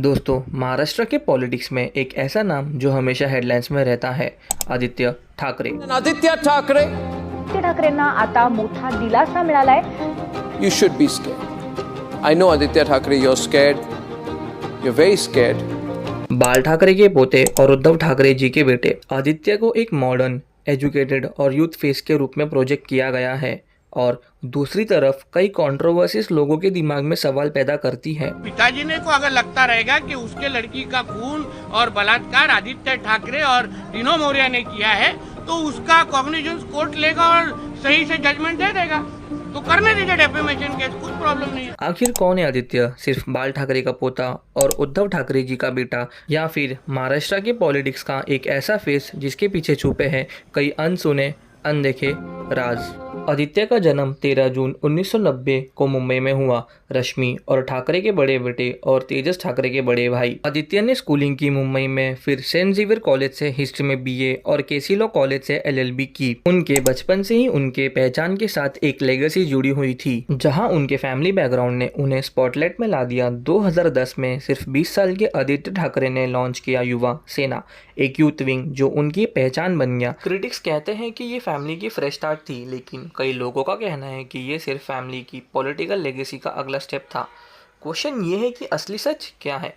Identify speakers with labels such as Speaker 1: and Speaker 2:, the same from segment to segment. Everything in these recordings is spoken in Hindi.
Speaker 1: दोस्तों, महाराष्ट्र के पॉलिटिक्स में एक ऐसा नाम जो हमेशा हेडलाइंस में रहता है, आदित्य ठाकरे।
Speaker 2: आदित्य ठाकरे,
Speaker 3: आदित्य ठाकरेंना आता मोठा दिलासा मिळालाय.
Speaker 2: you should be scared. I know Aditya Thackeray, you're scared. You're very scared.
Speaker 1: बाल ठाकरे के पोते और उद्धव ठाकरे जी के बेटे आदित्य को एक मॉडर्न, एजुकेटेड और यूथ फेस के रूप में प्रोजेक्ट किया गया है और दूसरी तरफ कई कंट्रोवर्सीज लोगों के दिमाग में सवाल पैदा करती है।
Speaker 4: पिताजी ने को अगर लगता रहेगा कि उसके लड़की का खून और बलात्कार आदित्य ठाकरे और डिनो मौर्य ने किया है तो उसका कॉग्निजेंस कोर्ट लेगा और सही से जजमेंट दे देगा, तो करने दीजिए डेफेमेशन केस, कुछ प्रॉब्लम नहीं है।
Speaker 1: आखिर कौन है आदित्य? सिर्फ बाल ठाकरे का पोता और उद्धव ठाकरे जी का बेटा, या फिर महाराष्ट्र के पॉलिटिक्स का एक ऐसा फेस जिसके पीछे छुपे हैं कई अनसुने अनदेखे राज? आदित्य का जन्म 13 जून 1990 को मुंबई में हुआ। रश्मि और ठाकरे के बड़े बेटे और तेजस ठाकरे के बड़े भाई। आदित्य ने स्कूलिंग की मुंबई में, फिर सेंट जेवियर कॉलेज से हिस्ट्री में बीए और केसी लॉ कॉलेज से एलएलबी की। उनके बचपन से ही उनके पहचान के साथ एक लेगेसी जुड़ी हुई थी, जहां उनके फैमिली बैकग्राउंड ने उन्हें स्पॉटलाइट में ला दिया। 2010 में सिर्फ 20 साल के आदित्य ठाकरे ने लॉन्च किया युवा सेना, एक यूथ विंग जो उनकी पहचान बन गया। क्रिटिक्स कहते हैं कि ये फैमिली की फ्रेश स्टार्ट थी, लेकिन कई लोगों का कहना है कि ये सिर्फ फैमिली की पॉलिटिकल लेगेसी का अगला स्टेप था। क्वेश्चन ये है कि असली सच क्या है?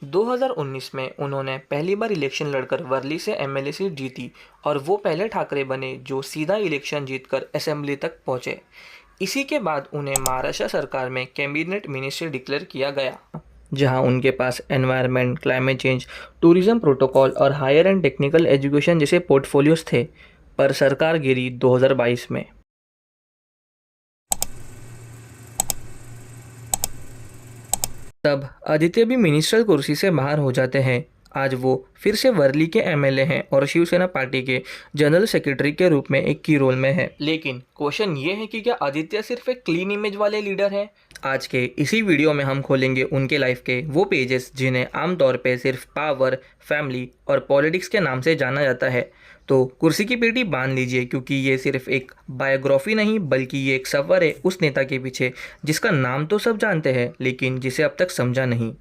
Speaker 1: 2019 में उन्होंने पहली बार इलेक्शन लड़कर वर्ली से एमएलए सीट जीती और वो पहले ठाकरे बने जो सीधा इलेक्शन जीतकर असेंबली तक पहुंचे। इसी के बाद उन्हें महाराष्ट्र सरकार में कैबिनेट मिनिस्ट्री डिक्लेयर किया गया, जहां उनके पास environment, climate change, tourism protocol और हायर एंड टेक्निकल एजुकेशन जैसे पोर्टफोलियोज थे। पर सरकार गिरी 2022 में। तब आदित्य भी मिनिस्ट्रियल कुर्सी से बाहर हो जाते हैं। आज वो फिर से वर्ली के एमएलए हैं और शिवसेना पार्टी के जनरल सेक्रेटरी के रूप में एक की रोल में है। लेकिन क्वेश्चन ये है कि क्या आदित्य सिर्फ एक क्लीन इमेज वाले लीडर हैं? आज के इसी वीडियो में हम खोलेंगे उनके लाइफ के वो पेजेस जिन्हें आमतौर पे सिर्फ पावर, फैमिली और पॉलिटिक्स के नाम से जाना जाता है। तो कुर्सी की पेटी बांध लीजिए, क्योंकि ये सिर्फ एक बायोग्राफी नहीं बल्कि ये एक सफ़र है उस नेता के पीछे जिसका नाम तो सब जानते हैं लेकिन जिसे अब तक समझा नहीं।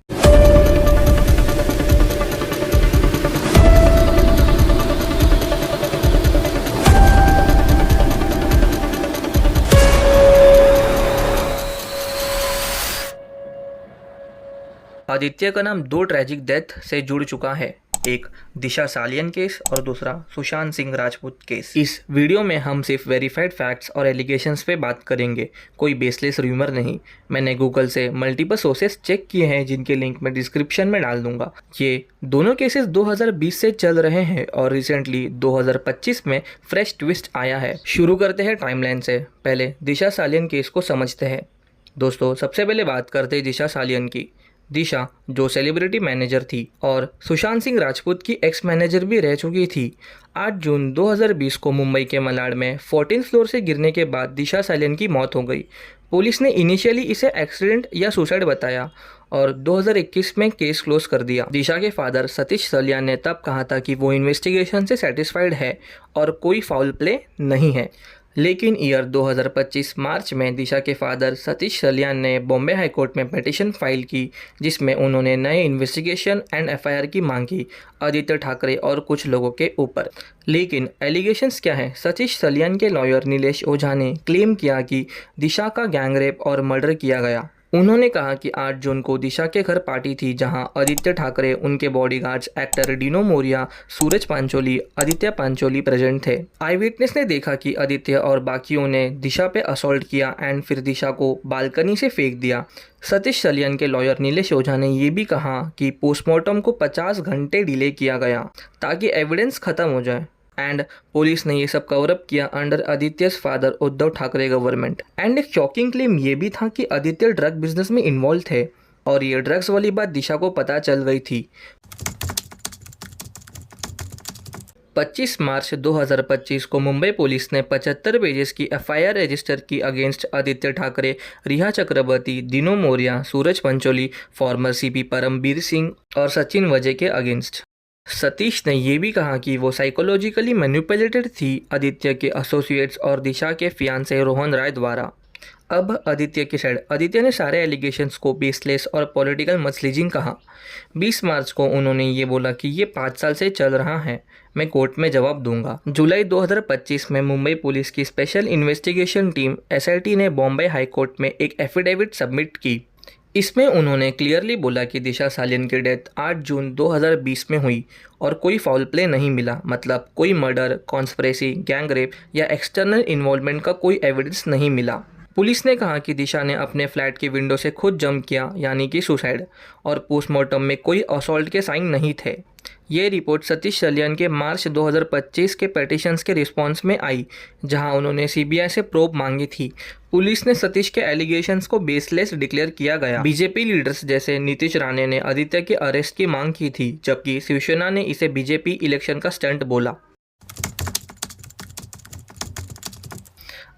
Speaker 1: आदित्य का नाम दो ट्रैजिक डेथ से जुड़ चुका है, एक दिशा सालियन केस और दूसरा सुशांत सिंह राजपूत केस। इस वीडियो में हम सिर्फ वेरीफाइड फैक्ट्स और एलिगेशंस पे बात करेंगे, कोई बेसलेस र्यूमर नहीं। मैंने गूगल से मल्टीपल सोर्सेस चेक किए हैं जिनके लिंक मैं डिस्क्रिप्शन में डाल दूंगा। ये दोनों केसेस 2020 से चल रहे हैं और रिसेंटली 2025 में फ्रेश ट्विस्ट आया है। शुरू करते हैं टाइमलाइन से। पहले दिशा सालियन केस को समझते हैं। दोस्तों, सबसे पहले बात करते हैं दिशा सालियन की। दिशा जो सेलिब्रिटी मैनेजर थी और सुशांत सिंह राजपूत की एक्स मैनेजर भी रह चुकी थी। 8 जून 2020 को मुंबई के मलाड में 14th फ्लोर से गिरने के बाद दिशा सालियन की मौत हो गई। पुलिस ने इनिशियली इसे एक्सीडेंट या सुसाइड बताया और 2021 में केस क्लोज कर दिया। दिशा के फादर सतीश सलियान ने तब कहा था कि वो इन्वेस्टिगेशन से सेटिस्फाइड है और कोई फाउल प्ले नहीं है। लेकिन ईयर 2025 मार्च में दिशा के फादर सतीश सलियान ने बॉम्बे हाई कोर्ट में पिटीशन फाइल की, जिसमें उन्होंने नए इन्वेस्टिगेशन एंड एफआईआर की मांग की आदित्य ठाकरे और कुछ लोगों के ऊपर। लेकिन एलिगेशंस क्या है? सतीश सलियान के लॉयर नीलेश ओझा ने क्लेम किया कि दिशा का गैंगरेप और मर्डर किया गया। उन्होंने कहा कि 8 जून को दिशा के घर पार्टी थी जहां आदित्य ठाकरे, उनके बॉडीगार्ड्स, एक्टर डिनो मौर्य, सूरज पांचोली, आदित्य पांचोली प्रेजेंट थे। आई विटनेस ने देखा कि आदित्य और बाकियों ने दिशा पे असॉल्ट किया एंड फिर दिशा को बालकनी से फेंक दिया। सतीश सलियान के लॉयर नीलेश ओझा ने ये भी कहा कि पोस्टमार्टम को 50 घंटे डिले किया गया ताकि एविडेंस खत्म हो जाए एंड पुलिस ने ये सब कवर अप किया अंडर आदित्य's father Uddhav Thackeray government. And एक शॉकिंग क्लेम ये भी था कि आदित्य ड्रग बिजनेस में इन्वॉल्व थे और ये ड्रग्स वाली बात दिशा को पता चल गई थी। 25 मार्च 2025 को मुंबई पुलिस ने 75 पेजेस की एफआईआर रजिस्टर की अगेंस्ट आदित्य ठाकरे, रिया चक्रवर्ती, दिनो मौर्य, सूरज पंचोली, फॉर्मर सीपी परमबीर सिंह और सचिन वजय के अगेंस्ट। सतीश ने यह भी कहा कि वो साइकोलॉजिकली मैनिपुलेटेड थी आदित्य के एसोसिएट्स और दिशा के फियांसे रोहन राय द्वारा। अब आदित्य की साइड। आदित्य ने सारे एलिगेशंस को बेसलेस और पॉलिटिकल मसलीजिंग कहा। 20 मार्च को उन्होंने ये बोला कि ये 5 साल से चल रहा है, मैं कोर्ट में जवाब दूंगा। जुलाई 2025 में मुंबई पुलिस की स्पेशल इन्वेस्टिगेशन टीम SIT ने बॉम्बे हाई कोर्ट में एक एफिडेविट सबमिट की। इसमें उन्होंने क्लियरली बोला कि दिशा सालियन की डेथ 8 जून 2020 में हुई और कोई फाउल प्ले नहीं मिला, मतलब कोई मर्डर, कॉन्स्पिरेसी, गैंग रेप या एक्सटर्नल इन्वॉल्वमेंट का कोई एविडेंस नहीं मिला। पुलिस ने कहा कि दिशा ने अपने फ्लैट की विंडो से खुद जंप किया, यानी कि सुसाइड, और पोस्टमार्टम में कोई असॉल्ट के साइन नहीं थे। ये रिपोर्ट सतीश सालियन के मार्च 2025 के पिटीशंस के रिस्पॉन्स में आई, जहां उन्होंने CBI से प्रोब मांगी थी। पुलिस ने सतीश के एलिगेशंस को बेसलेस डिक्लेयर किया गया। बीजेपी लीडर्स जैसे नीतीश राणे ने आदित्य के अरेस्ट की मांग की थी, जबकि शिवसेना ने इसे बीजेपी इलेक्शन का स्टंट बोला।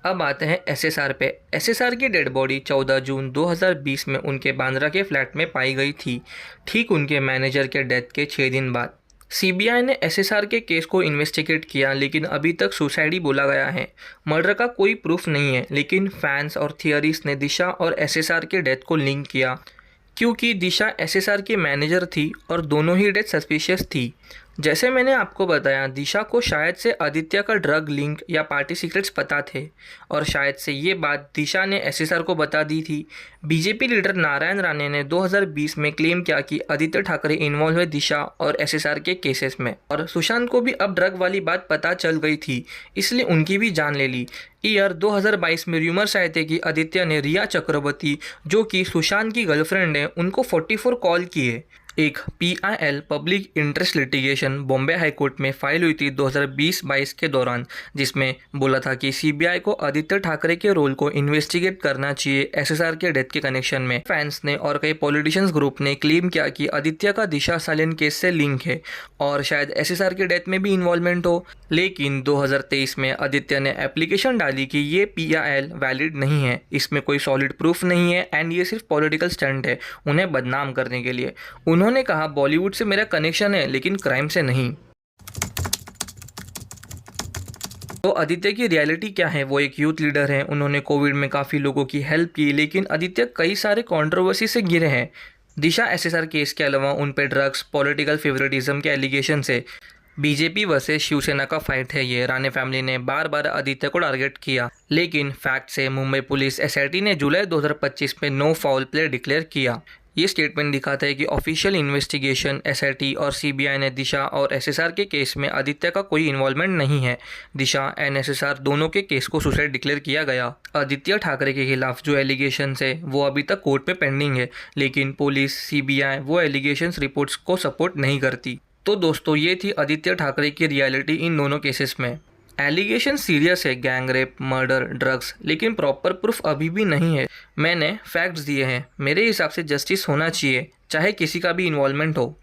Speaker 1: अब आते हैं SSR पे। SSR की डेड बॉडी 14 जून 2020 में उनके बांद्रा के फ्लैट में पाई गई थी, ठीक उनके मैनेजर के डेथ के 6 दिन बाद। CBI ने SSR के केस को इन्वेस्टिगेट किया, लेकिन अभी तक सुसाइड ही बोला गया है। मर्डर का कोई प्रूफ नहीं है, लेकिन फैंस और थियरीज ने दिशा और SSR के डेथ को लिंक किया, क्योंकि दिशा SSR की मैनेजर थी और दोनों ही डेथ सस्पिशियस थी। जैसे मैंने आपको बताया, दिशा को शायद से आदित्य का ड्रग लिंक या पार्टी सीक्रेट्स पता थे, और शायद से ये बात दिशा ने SSR को बता दी थी। बीजेपी लीडर नारायण राणे ने 2020 में क्लेम किया कि आदित्य ठाकरे इन्वॉल्व है दिशा और SSR के केसेस में, और सुशांत को भी अब ड्रग वाली बात पता चल गई थी, इसलिए उनकी भी जान ले ली। ईयर 2022 में रूमर्स आए थे कि आदित्य ने रिया चक्रवर्ती, जो कि सुशांत की गर्लफ्रेंड है, उनको 44 कॉल किए। एक PIL public interest litigation Bombay high court में फाइल हुई थी 2020-22 के दौरान, जिसमें बोला था कि CBI को आदित्य ठाकरे के रोल को इन्वेस्टिगेट करना चाहिए SSR के डेथ के कनेक्शन में। फैंस ने और कई पॉलिटिशियंस ग्रुप ने क्लेम किया कि आदित्य का दिशा सालियन केस से लिंक है और शायद SSR के डेथ में भी इन्वॉल्वमेंट हो। लेकिन 2023 में आदित्य ने एप्लीकेशन डाली कि ये PIL वैलिड नहीं है, इसमें कोई सॉलिड प्रूफ नहीं है एंड ये सिर्फ पॉलिटिकल स्टंट है उन्हें बदनाम करने के लिए। उन्होंने कहा, बॉलीवुड से मेरा कनेक्शन है लेकिन क्राइम से नहीं। तो आदित्य की रियलिटी क्या है? वो एक यूथ लीडर हैं, उन्होंने कोविड में काफ़ी लोगों की हेल्प की, लेकिन आदित्य कई सारे कंट्रोवर्सी से घिरे हैं। दिशा SSR केस के अलावा उन पे ड्रग्स, पॉलिटिकल फेवरेटिज्म के एलिगेशन से बीजेपी वर्सेस शिवसेना का फाइट है ये। राणे फैमिली ने बार बार आदित्य को टारगेट किया, लेकिन फैक्ट से मुंबई पुलिस SIT ने जुलाई 2025 में नो फाउल प्ले डिक्लेयर किया। ये स्टेटमेंट दिखाता है कि ऑफिशियल इन्वेस्टिगेशन SIT और CBI ने दिशा और SSR के केस में आदित्य का कोई इन्वॉल्वमेंट नहीं है। दिशा एंड SSR दोनों के केस को सुसाइड डिक्लेयर किया गया। आदित्य ठाकरे के खिलाफ जो एलिगेशंस है वो अभी तक कोर्ट में पेंडिंग है, लेकिन पुलिस, CBI वो एलिगेशंस रिपोर्ट्स को सपोर्ट नहीं करती। तो दोस्तों, ये थी आदित्य ठाकरे की रियलिटी इन दोनों केसेस में। एलिगेशन सीरियस है, गैंग रेप, मर्डर, ड्रग्स, लेकिन प्रॉपर प्रूफ अभी भी नहीं है। मैंने फैक्ट्स दिए हैं। मेरे हिसाब से जस्टिस होना चाहिए, चाहे किसी का भी इन्वॉल्वमेंट हो।